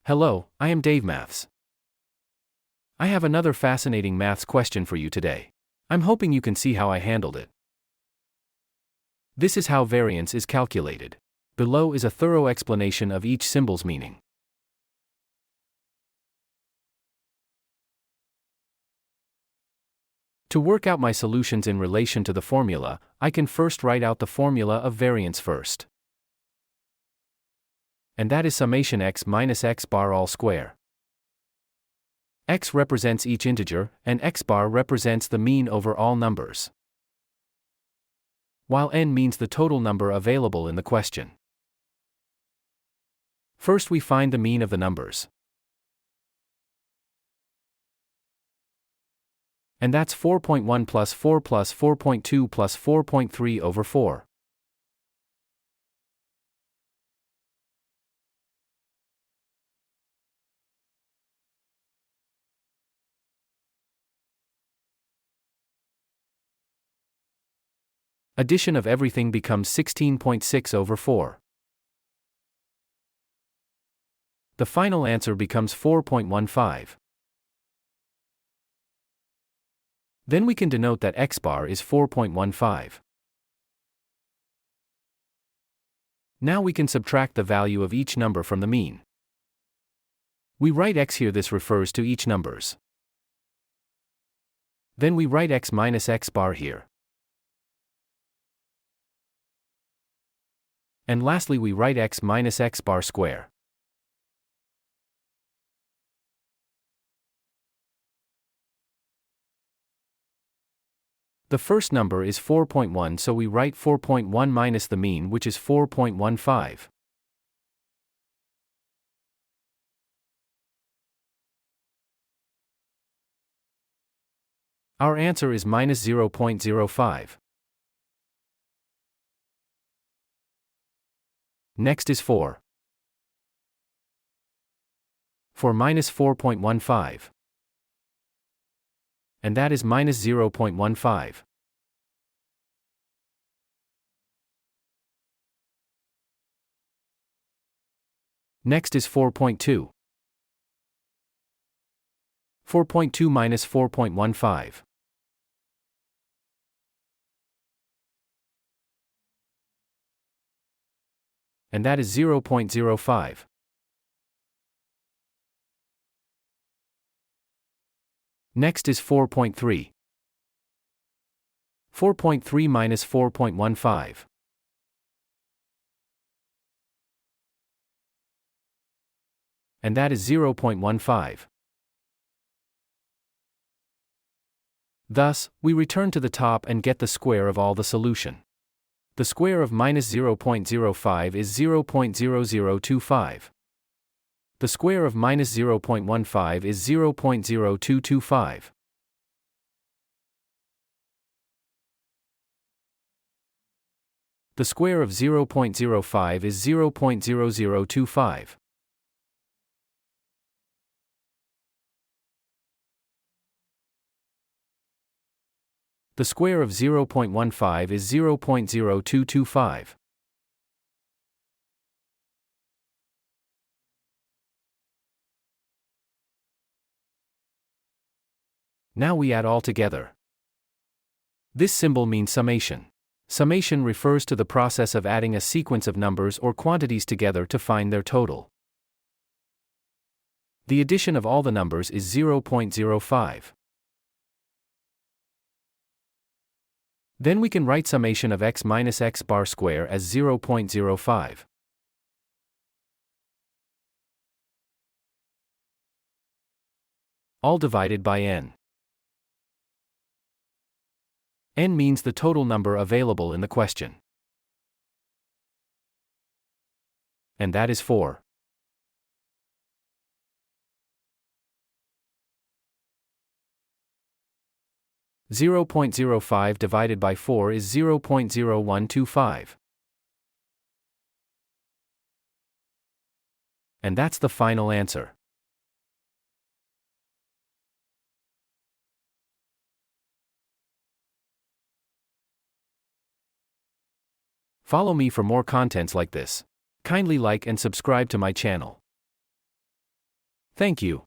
Hello, I am Dave Maths. I have another fascinating maths question for you today. I'm hoping you can see how I handled it. This is how variance is calculated. Below is a thorough explanation of each symbol's meaning. To work out my solutions in relation to the formula, I can first write out the formula of variance first. And that is summation x minus x bar all square. X represents each integer, and x bar represents the mean over all numbers, while n means the total number available in the question. First we find the mean of the numbers. And that's 4.1 plus 4 plus 4.2 plus 4.3 over 4. Addition of everything becomes 16.6 over 4. The final answer becomes 4.15. Then we can denote that x bar is 4.15. Now we can subtract the value of each number from the mean. We write x here, this refers to each numbers. Then we write x minus x bar here. And lastly we write x minus x bar square. The first number is 4.1, so we write 4.1 minus the mean, which is 4.15. Our answer is minus 0.05. Next is 4. For minus 4.15. And that is minus 0.15. Next is 4.2. 4.2 minus 4.15. And that is 0.05. Next is 4.3. 4.3 minus 4.15. And that is 0.15. Thus, we return to the top and get the square of all the solution. The square of minus 0.05 is 0.0025. The square of minus 0.15 is 0.0225. The square of 0.05 is 0.0025. The square of 0.15 is 0.0225. Now we add all together. This symbol means summation. Summation refers to the process of adding a sequence of numbers or quantities together to find their total. The addition of all the numbers is 0.05. Then we can write summation of x minus x bar square as 0.05. All divided by n. N means the total number available in the question. And that is 4. (0.05) divided by 4 is 0.0125. And that's the final answer. Follow me for more contents like this. Kindly like and subscribe to my channel. Thank you.